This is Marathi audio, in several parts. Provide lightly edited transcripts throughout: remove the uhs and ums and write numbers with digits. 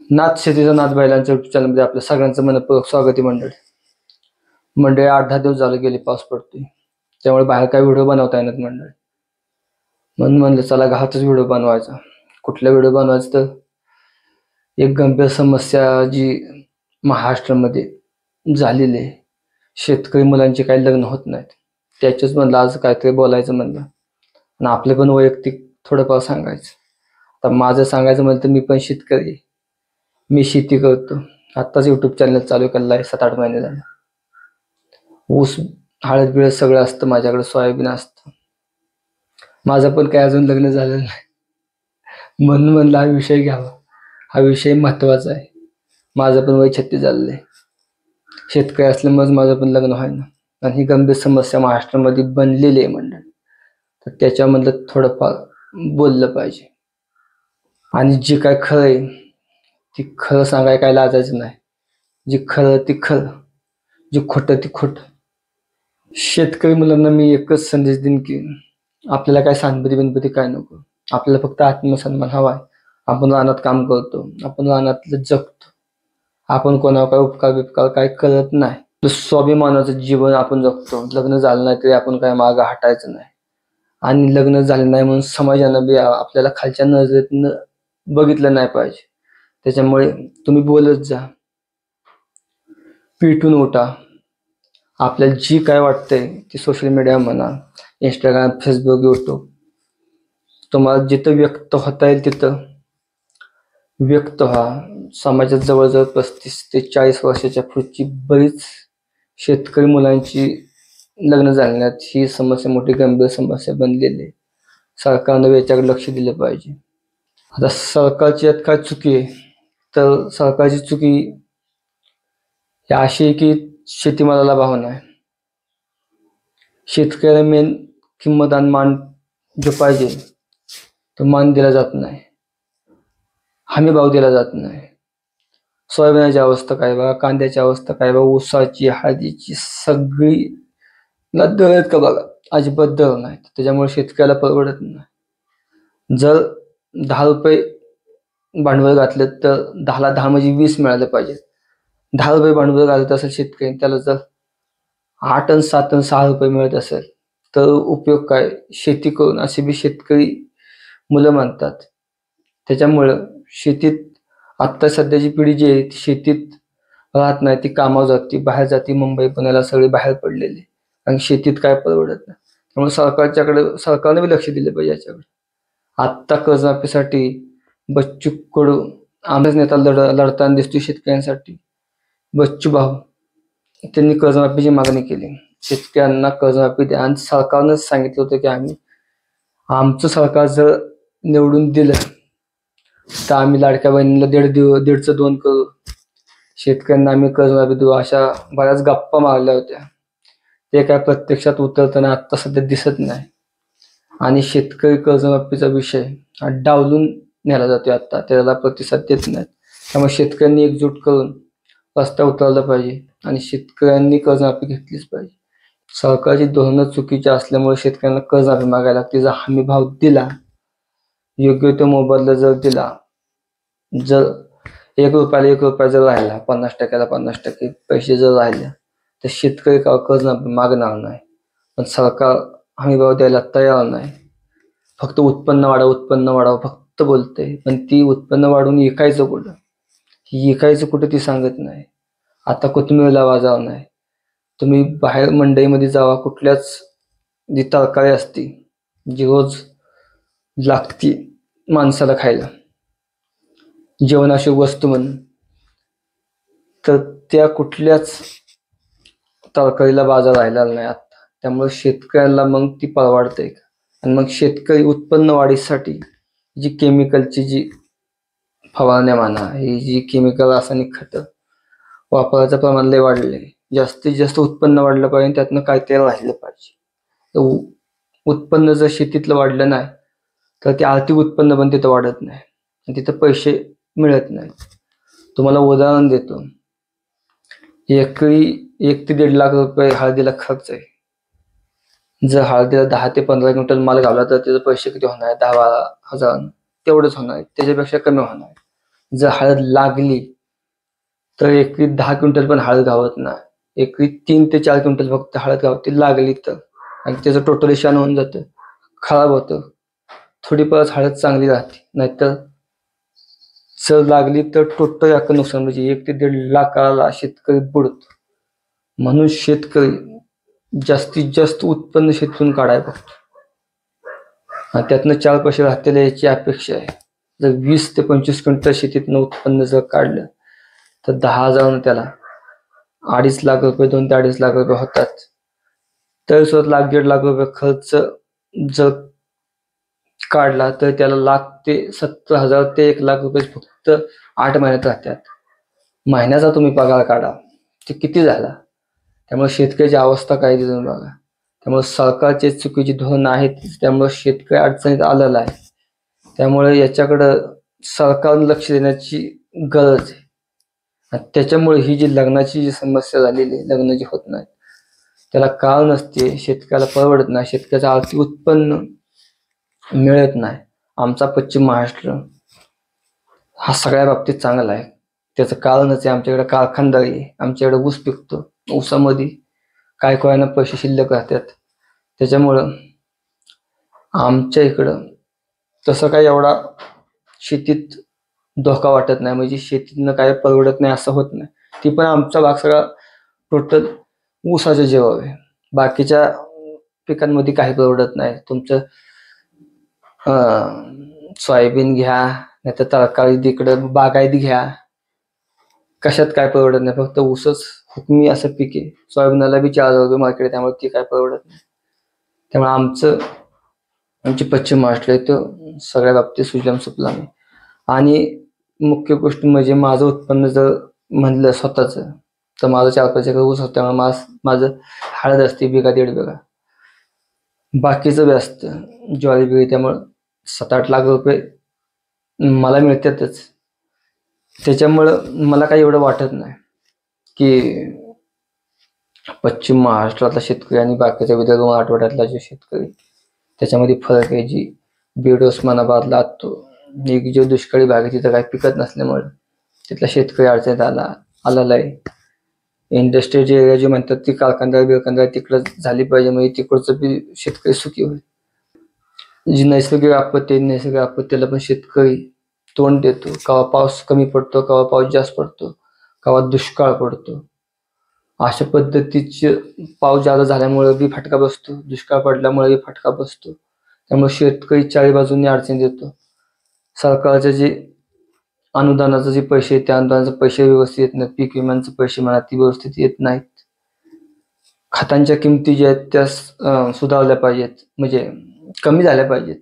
नाथ शेतीचा नाथ बैलांच्या युट्यूब चॅनलमध्ये आपल्या सगळ्यांचं मनपूर्वक स्वागत आहे. मंडळी 8-10 दिवस झाले गेले, पाऊस पडतोय, त्यामुळे बाहेर काही व्हिडिओ बनवता येणार मंडळी. म्हणून म्हणलं चला घरातच व्हिडिओ बनवायचा. कुठला व्हिडिओ बनवायचा तर एक गंभीर समस्या जी महाराष्ट्रामध्ये झालेली आहे, शेतकरी मुलांची काही लग्न होत नाहीत, त्याच्याच म्हणलं आज काहीतरी बोलायचं म्हणलं आणि आपले पण वैयक्तिक थोडंफार सांगायचं. आता माझं सांगायचं म्हणलं तर मी पण शेतकरी, मी शेती करतो. आत्ताच युट्यूब चॅनल चालू केलेलं आहे, 7-8 महिने झाले. ऊस हळद बिळद सगळं असतं माझ्याकडे, सोयाबीन असतं. माझं पण काही अजून लग्न झालेलं नाही, म्हणून म्हणलं हा विषय घ्यावा. हा विषय महत्वाचा आहे. माझं पण वय 36 झालेलं आहे. शेतकरी असल्यामुळेच माझं पण लग्न व्हायना आणि ही गंभीर समस्या महाराष्ट्रामध्ये बनलेली आहे मंडळ. तर त्याच्यामधलं थोडंफार बोललं पाहिजे आणि जे काय खरं आहे ती खरं सांगाय काय लाजायचं नाही. जे खरं ती खरं, जे खोटं ती खोटं. शेतकरी मुलांना मी एकच संदेश देईन की आपल्याला काय सहानुभूती बिनपती काय नको. आपल्याला फक्त आत्मसन्मान हवा आहे. आपण रानात काम करतो, आपण रानातलं जगतो, आपण कोणावर काय उपकार बिपकार काय करत नाही. स्वाभिमानाचं जीवन आपण जगतो. लग्न झालं नाही तरी आपण काय मागं हटायचं नाही आणि लग्न झालं नाही म्हणून समाजानं बी आपल्याला खालच्या नजरेतनं बघितलं नाही पाहिजे. त्याच्यामुळे तुम्ही बोलत जा, पेटून उठा. आपल्याला जी काय वाटतंय ती सोशल मीडिया म्हणा, इंस्टाग्राम, फेसबुक, यूट्यूब, तुम्हाला जिथं व्यक्त होता येईल तिथं व्यक्त व्हा. समाजात जवळजवळ 35 ते 40 वर्षाच्या पुढची बरीच शेतकरी मुलांची लग्न झाली नाहीत. ही समस्या मोठी गंभीर समस्या बनलेली आहे. सरकारनं याच्याकडे लक्ष दिलं पाहिजे. आता सरकारची यात काय चुकी आहे तर सरकारची चुकी अशी आहे की शेतीमालाला भाव नाही. शेतकऱ्याला मेन किंमत आणि मान जो पाहिजे तो मान दिला जात नाही, हमी भाव दिला जात नाही. सोयाबीनाची अवस्था काय बघा, कांद्याची अवस्था काय बघा, ऊसाची, हळदीची सगळी दर आहेत का बघा, अजिबात दर नाही. त्याच्यामुळे शेतकऱ्याला परवडत नाही. जर 10 रुपये भांडवल घातलं तर 10ला 10 म्हणजे 20 मिळालं पाहिजे. 10 रुपये भांडवल घालत असेल शेतकरी, त्याला जर 8 आणि 7 आणि 6 रुपये मिळत असेल तर उपयोग काय शेती करून, असे बी शेतकरी मुलं म्हणतात. त्याच्यामुळं शेतीत आत्ता सध्याची पिढी जी आहे ती शेतीत राहत नाही, ती कामावर जाते, बाहेर जाते. मुंबई पुण्याला सगळे बाहेर पडलेले आणि शेतीत काय परवडत नाही. त्यामुळे सरकारने बी लक्ष दिलं पाहिजे याच्याकडे. आत्ता कर्जमाफीसाठी बच्चू कडू आमचाच नेता लढताना दिसतो शेतकऱ्यांसाठी. बच्चू भाऊ त्यांनी कर्जमाफीची मागणी केली, शेतकऱ्यांना कर्जमाफी द्या. आणि सरकारनंच सांगितलं होतं की आमचं सरकार जर निवडून दिलं तर आम्ही लाडक्या बहिणीला 1.5चं 2 करू, शेतकऱ्यांना आम्ही कर्जमाफी देऊ. अशा बऱ्याच गप्पा मारल्या होत्या. ते काय प्रत्यक्षात उतरताना आत्ता सध्या दिसत नाही आणि शेतकरी कर्जमाफीचा विषय डावलून नेला जातोय. आता त्याला प्रतिसाद देत नाहीत. त्यामुळे शेतकऱ्यांनी एकजूट करून रस्ता उतरला पाहिजे आणि शेतकऱ्यांनी कर्जमाफी घेतलीच पाहिजे. सरकारची धोरणं चुकीची असल्यामुळे शेतकऱ्यांना कर्जमाफी मागायला लागते. जर हमी भाव दिला, योग्य तो मोबदला जर दिला, जर 1 रुपयाला 1 रुपया जर राहिला, 50%ला 50% पैसे जर राहिले तर शेतकरी कर्जमाफी मागणार नाही. पण सरकार हमी भाव द्यायला तयार नाही. फक्त उत्पन्न वाढावं फक्त बोलतंय, पण ती उत्पन्न वाढवून विकायचं कुठं ती सांगत नाही. आता कोथिंबीरला बाजार नाही. तुम्ही बाहेर मंडईमध्ये जावा, कुठल्याच जी तरकारी असते जी रोज लागती माणसाला खायला, जीवनावश्यक वस्तू म्हणून, तर त्या कुठल्याच तरकारीला बाजार राहिला नाही आता. त्यामुळे शेतकऱ्याला मग ती परवडते. आणि मग शेतकरी उत्पन्न वाढीसाठी जी केमिकलची जी फवारण्या म्हणा, ही जी केमिकल रासायनिक खतं वापरायचं प्रमाण लय वाढले. जास्तीत जास्त उत्पन्न वाढलं पाहिजे, त्यातनं काय तयार राहिलं पाहिजे. तर उत्पन्न जर शेतीतलं वाढलं नाही तर ते आर्थिक उत्पन्न पण तिथं वाढत नाही आणि तिथं पैसे मिळत नाहीत. तुम्हाला उदाहरण देतो, एकरी 1 ते 1.5 लाख रुपये हळदीला खर्च आहे. जर हळदीला 10 ते 15 क्विंटल माल घावला तर त्याचे पैसे किती होणार? 10-12 हजार तेवढंच होणार, त्याच्यापेक्षा कमी होणार. जर हळद लागली तर एकरी 10 क्विंटल पण हळद गावत नाही, एकरी 3 ते 4 क्विंटल फक्त हळद गावते लागली तर, आणि त्याचं टोटल शान होऊन जातं, खराब होतं. थोडीफार हळद चांगली राहते, नाहीतर जर लागली तर टोटल अख्खं नुकसान, म्हणजे 1 ते 1.5 लाखाला शेतकरी बुडतो. म्हणून शेतकरी जास्तीत जास्त उत्पन्न शेतीतून काढायला बघतो, आणि त्यातनं 4 पैसे राहतील याची अपेक्षा आहे. जर 20 ते 25 क्विंटल शेतीतनं उत्पन्न जर काढलं तर 10,000 त्याला 2.5 लाख रुपये, 2 ते 2.5 लाख रुपये होतात. तर 1 लाख 1.5 लाख रुपये खर्च जर काढला तर त्याला 1,70,000 ते 1 लाख रुपये फक्त 8 महिन्यात राहतात. महिन्याचा तुम्ही पगार काढा, ते किती झाला? त्यामुळे शेतकऱ्याची अवस्था काय दिसून बघा. त्यामुळे सरकारचे चुकीची धोरणं आहेत, त्यामुळे शेतकरी अडचणीत आलेला आहे. त्यामुळे याच्याकडं सरकारनं लक्ष देण्याची गरज आहे. आणि त्याच्यामुळे ही जी लग्नाची जी समस्या झालेली आहे, लग्न जे होत नाही त्याला कारण असते शेतकऱ्याला परवडत नाही, शेतकऱ्याचं आर्थिक उत्पन्न मिळत नाही. आमचा पश्चिम महाराष्ट्र हा सगळ्या बाबतीत चांगला आहे. त्याचं कारणच आहे आमच्याकडे कारखानदारी आहे, आमच्याकडे ऊस पिकतो, ऊसामध्ये काय कोणाला पैसे शिल्लक राहतात. त्याच्यामुळं आमच्या इकडं तसं काही एवढा शेतीत धोका वाटत नाही, म्हणजे शेतीतनं काय परवडत नाही असं होत नाही. ती पण आमचा भाग सगळा टोटल ऊसाच्या जीवावर आहे. बाकीच्या पिकांमध्ये काही परवडत नाही. तुमचं सोयाबीन घ्या, नाहीतर तरकारी तिकडं बागायत घ्या, कशात काय परवडत नाही. फक्त ऊसच हुकमी असं पीक आहे. सोयाबीनला बी 4,000 रुपये मार्केट आहे, त्यामुळे ती काय परवडत नाही. त्यामुळे आमची पश्चिम महाराष्ट्र इथं सगळ्या बाबतीत सुजलाम सुफलाम आहे. आणि मुख्य गोष्ट म्हणजे माझं उत्पन्न जर म्हणलं स्वतःचं तर माझं 4-5 एकर ऊस असतं, त्यामुळे माझं हळद असते 1-1.5 बिघा, बाकीचं बी असतं ज्वारी बिळी, त्यामुळं 7-8 लाख रुपये मला मिळतातच. त्याच्यामुळं मला काही एवढं वाटत नाही की पश्चिम महाराष्ट्रातला शेतकरी आणि बाकीच्या विदर्भ मराठवाड्यातला जो शेतकरी त्याच्यामध्ये फरक आहे. जी बीड उस्मानाबादला तो एक जो दुष्काळी भाग आहे तिथं काही पिकत नसल्यामुळे तिथला शेतकरी अडचणीत आलेला आहे. इंडस्ट्रीयल एरिया जे म्हणतात ती कारखानदार तिकडं झाली पाहिजे, म्हणजे तिकडचं बी शेतकरी सुखी होईल. जी नैसर्गिक आपत्तीला पण शेतकरी तोंड देतो. केव्हा पाऊस कमी पडतो, केव्हा पाऊस जास्त पडतो, केव्हा दुष्काळ पडतो. अशा पद्धतीचे पाऊस जादा झाल्यामुळे बी फटका बसतो, दुष्काळ पडल्यामुळे बी फटका बसतो. त्यामुळे शेतकरी चारी बाजूंनी अडचण देतो. सरकारचे जे अनुदानाचे जे पैसे आहेत त्या अनुदानाचे पैसे व्यवस्थित येत नाहीत, पीक विम्याचे पैसे म्हणा ती व्यवस्थित येत नाहीत. खतांच्या किमती ज्या आहेत त्या सुधारल्या पाहिजेत, म्हणजे कमी झाल्या पाहिजेत,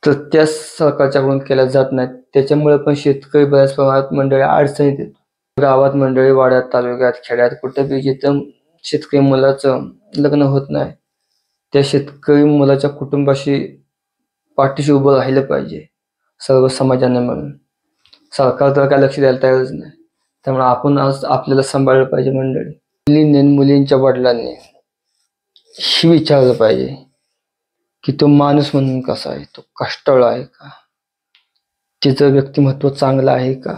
तर त्या सरकारच्याकडून केल्या जात नाहीत. त्याच्यामुळे पण शेतकरी बऱ्याच प्रमाणात मंडळी अडचणीत येतो. गावात मंडळी, वाड्यात, तालुक्यात, खेड्यात कुठं बी जिथं शेतकरी मुलाचं लग्न होत नाही त्या शेतकरी मुलाच्या कुटुंबाशी पाठीशी उभं राहिलं पाहिजे सर्व समाजाने मिळून. सरकार तर काय लक्ष द्यायला तयारच नाही. त्यामुळे आपण आज आपल्याला सांभाळलं पाहिजे. मंडळी, मुलींनी मुलींच्या वडिलांनी ही विचारलं पाहिजे की तो माणूस म्हणून कसा आहे, तो कष्टाळू आहे का, त्याचं व्यक्तिमत्व चांगलं आहे का,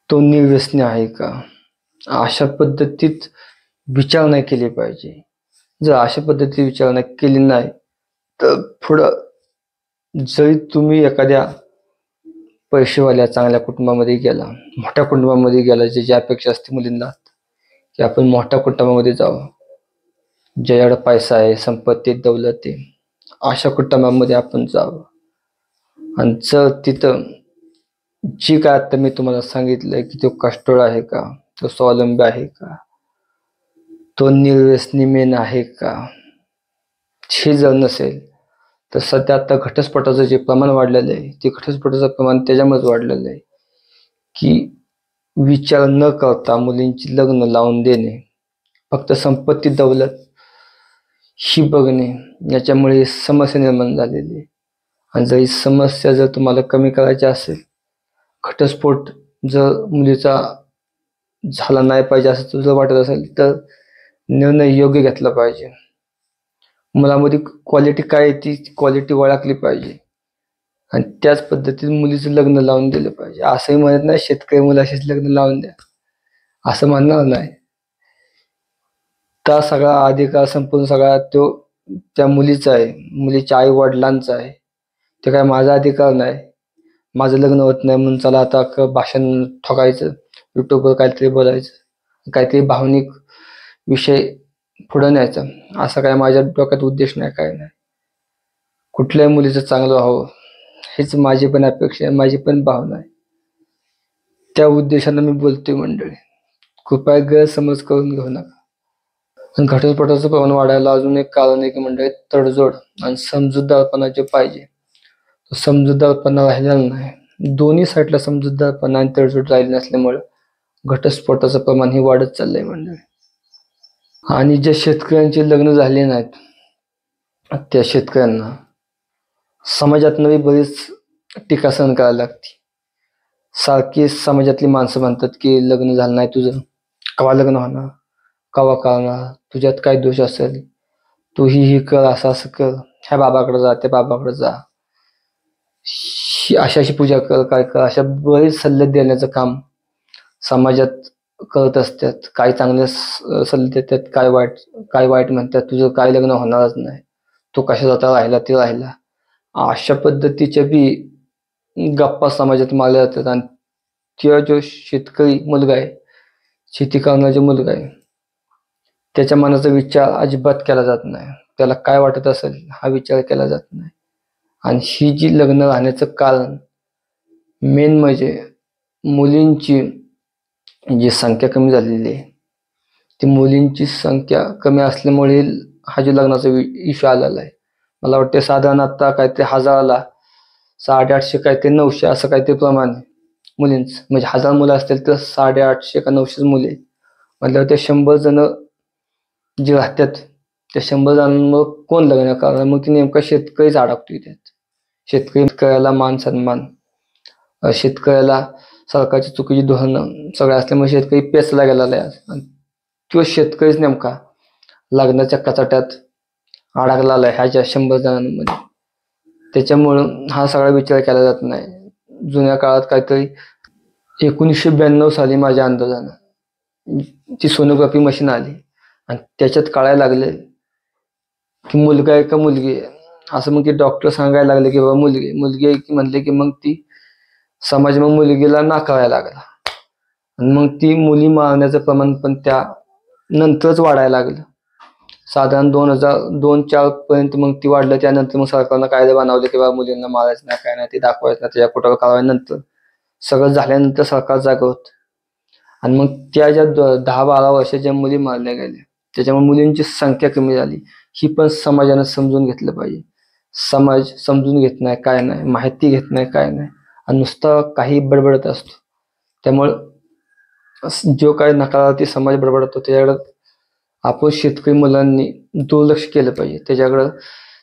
तो निर्व्यसनी आहे का. अशा पद्धतीत विचारणा केली पाहिजे. जर अशा पद्धतीत विचारणा केली नाही तर पुढं जरी तुम्ही एखाद्या पैसेवाल्या चांगल्या कुटुंबामध्ये गेला, मोठ्या कुटुंबामध्ये गेला, ज्याची अपेक्षा असते मुलींना की आपण मोठ्या कुटुंबामध्ये जावं, ज्याच्याकडे पैसा आहे, संपत्ती, दौलत आहे, अशा कुटुंबामध्ये आपण जावं. आणि जर तिथं जी काय आता मी तुम्हाला सांगितलंय की तो कष्टाळू आहे का, तो स्वावलंबी आहे का, तो निर्व्यसनी मेन आहे का, हे जर नसेल तर सध्या आता घटस्फोटाचं जे प्रमाण वाढलेलं आहे ते घटस्फोटाचं प्रमाण त्याच्यामुळेच वाढलेलं आहे की विचार न करता मुलींची लग्न लावून देणे, फक्त संपत्ती, दौलत ही बघणे, याच्यामुळे समस्या निर्माण झालेली आहे. आणि जर ही समस्या जर तुम्हाला कमी करायची असेल, घटस्फोट जर मुलीचा झाला नाही पाहिजे असं जर वाटत असेल तर निर्णय योग्य घेतला पाहिजे. मुलामध्ये क्वालिटी काय आहे ती क्वालिटी ओळखली पाहिजे. आणि त्याच पद्धतीने मुलीचं लग्न लावून दिलं पाहिजे. असंही म्हणत नाही शेतकरी मुलाशीच लग्न लावून द्या, असं म्हणणार नाही. त्या सगळा अधिकार संपूर्ण सगळा तो त्या मुलीचा आहे, मुलीच्या आई वडिलांचा आहे. ते काय माझा अधिकार नाही. माझं लग्न होत नाही म्हणून चला आता भाषण ठोकायचं, युट्यूबवर काहीतरी बोलायचं, काहीतरी भावनिक विषय पुढे न्यायचा, असा काय माझ्या डोक्यात उद्देश नाही, काय नाही. कुठल्याही मुलीचं चांगलं व्हावं हीच माझी पण अपेक्षा आहे, माझी पण भावना आहे. त्या उद्देशानं मी बोलतोय मंडळी. कृपया गैरसमज करून घेऊ नका. आणि घटस्फोटाचं प्रमाण वाढायला अजून एक कारण आहे की मंडळी, तडजोड आणि समजूतदारपणा जे पाहिजे तो समजूतदारपणा राहिलेला नाही. दोन्ही साईडला समजूतदारपणा आणि तडजोड राहिली नसल्यामुळे घटस्फोटाचं प्रमाण हे वाढत चाललंय मंडळी. आणि ज्या शेतकऱ्यांची लग्न झाली नाहीत त्या शेतकऱ्यांना समाजातनंही बरीच टीका सहन करायला लागते. सारखी समाजातली माणसं म्हणतात की लग्न झालं नाही तुझं, कवा लग्न होणार, कवा करणार, तुझ्यात काय दोष असेल, तू ही कर, असं असं कर, ह्या बाबाकडे जा, त्या बाबाकडे जा, अशी पूजा कर, काय कर, अशा बरेच सल्ले देण्याचं काम समाजात करत असतात. काही चांगले सल्ले देतात, काय वाईट म्हणतात, तुझं काय लग्न होणारच नाही, तो कशाचा राहिला ते राहिला, अशा पद्धतीच्या बी गप्पा समाजात मारल्या जातात. आणि तो जो शेतकरी मुलगा आहे, शेती करणारा जो मुलगा आहे, त्याच्या मनाचा विचार अजिबात केला जात नाही. त्याला काय वाटत असेल हा विचार केला जात नाही. आणि ही जी लग्न राहण्याचं कारण मेन म्हणजे मुलींची जी संख्या कमी झालेली आहे, ती मुलींची संख्या कमी असल्यामुळे हा जो लग्नाचा इश्यू आलेला आहे. मला वाटते साधारण आता काहीतरी हजाराला 850 काहीतरी 900 असं काहीतरी प्रमाण आहे मुलींचं. म्हणजे 1000 मुलं असतील तर 850 का 900 मुले आहेत. म्हटल्यावर ते 100 जण जे राहतात त्या 100 जणांवर कोण लग्न करणार? मग ती नेमका शेतकरीच अडकतोय त्यात. शेतकऱ्याला मान सन्मान, शेतकऱ्याला सरकारची चुकीची धोरणं सगळं असल्यामुळे शेतकरी पेचला गेलेला आहे. आणि तो शेतकरीच नेमका लग्नाच्या कचाट्यात अडकलेला आहे ह्याच्या 100 जणांमध्ये. त्याच्यामुळं हा सगळा विचार केला जात नाही. जुन्या काळात काहीतरी 1992 साली माझ्या अंदाजानं ती सोनोग्राफी मशीन आली आणि त्याच्यात कळायला लागले की मुलगा आहे का मुलगी आहे. असं मग ते डॉक्टर सांगायला लागले की बाबा मुलगी आहे की म्हणले की मग ती समाज मग मुलगीला नाकारायला लागला. आणि मग ती मुली मारण्याचं प्रमाण पण त्या नंतरच वाढायला लागलं. साधारण 2002-4 पर्यंत मग ती वाढलं. त्यानंतर मग सरकारनं कायदे बनवले की बाबा मुलींना मारायचं नाही, काय नाही, ते दाखवायचं नाही, त्याच्या कुठं कारवाईनंतर सगळं झाल्यानंतर सरकार जागं होतं. आणि मग त्या ज्या 10-12 वर्षाच्या मुली मारल्या गेल्या त्याच्यामुळे मुलींची संख्या कमी झाली. ही पण समाजानं समजून घेतलं पाहिजे. समाज समजून घेत नाही, काय नाही, माहिती घेत नाही, काय नाही, आणि नुसता काही बडबडत असतो. त्यामुळं जो काही नकारार्थी समाज बडबडतो त्याच्याकडं आपण शेतकरी मुलांनी दुर्लक्ष केलं पाहिजे.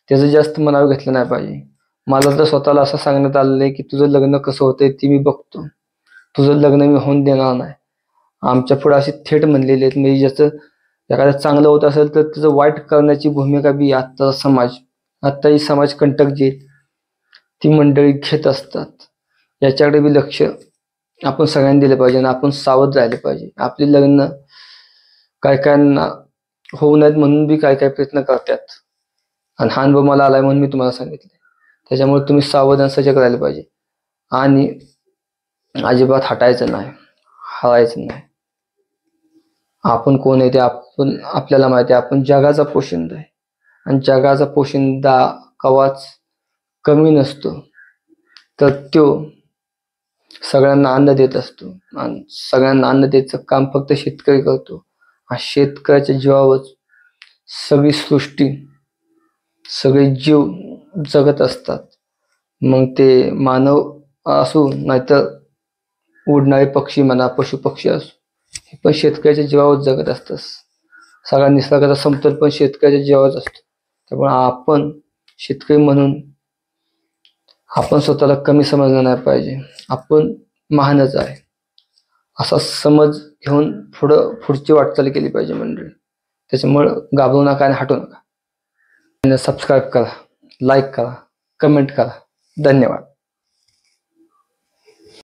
त्याचं जास्त मनावर घेतलं नाही पाहिजे. मला तर स्वतःला असं सांगण्यात आलेलं आहे की तुझं लग्न कसं होतंय ते मी बघतो, तुझं लग्न मी होऊन देणार नाही. आमच्या पुढे अशी थेट म्हणलेली आहेत. म्हणजे ज्याचं एखादं चांगलं होत असेल तर त्याचं वाईट करण्याची भूमिका बी आत्ताही समाज कंटक जे ती मंडळी घेत असतात. याच्याकडे बी लक्ष आपण सगळ्यांनी दिलं पाहिजे आणि आपण सावध राहिले पाहिजे. आपली लग्न कायकायांना होऊ नयेत म्हणून बी काय प्रयत्न करतात. आणि हा अनुभव मला आलाय म्हणून मी तुम्हाला सांगितले. त्याच्यामुळे तुम्ही सावध आणि सजग राहिले पाहिजे आणि अजिबात हटायचं नाही, हरायचं नाही. आपण कोण आहे ते आपल्याला माहिती आहे. आपण जगाचा पोशिंदा आहे आणि जगाचा पोशिंदा कवाच कमी नसतो. तर तो सगळ्यांना अन्न देत असतो आणि सगळ्यांना अन्न द्यायचं काम फक्त शेतकरी करतो. हा शेतकऱ्याच्या जीवावर सगळी सृष्टी, सगळे जीव जगत असतात. मग ते मानव असो नाहीतर उडणारे पक्षी म्हणा, पशु पक्षी असो, हे पण शेतकऱ्याच्या जीवावर जगत असतात. सगळा निसर्गाचा समतोल पण शेतकऱ्याच्या जीवावरच असतो. त्यामुळे आपण शेतकरी म्हणून आपण स्वतःला कमी समजलं नाही पाहिजे. आपण महानच आहे असा समज घेऊन पुढची वाटचाल केली पाहिजे मंडळी. त्याच्यामुळं घाबरू नका आणि हटू नका. सबस्क्राईब करा, लाईक करा, कमेंट करा. धन्यवाद.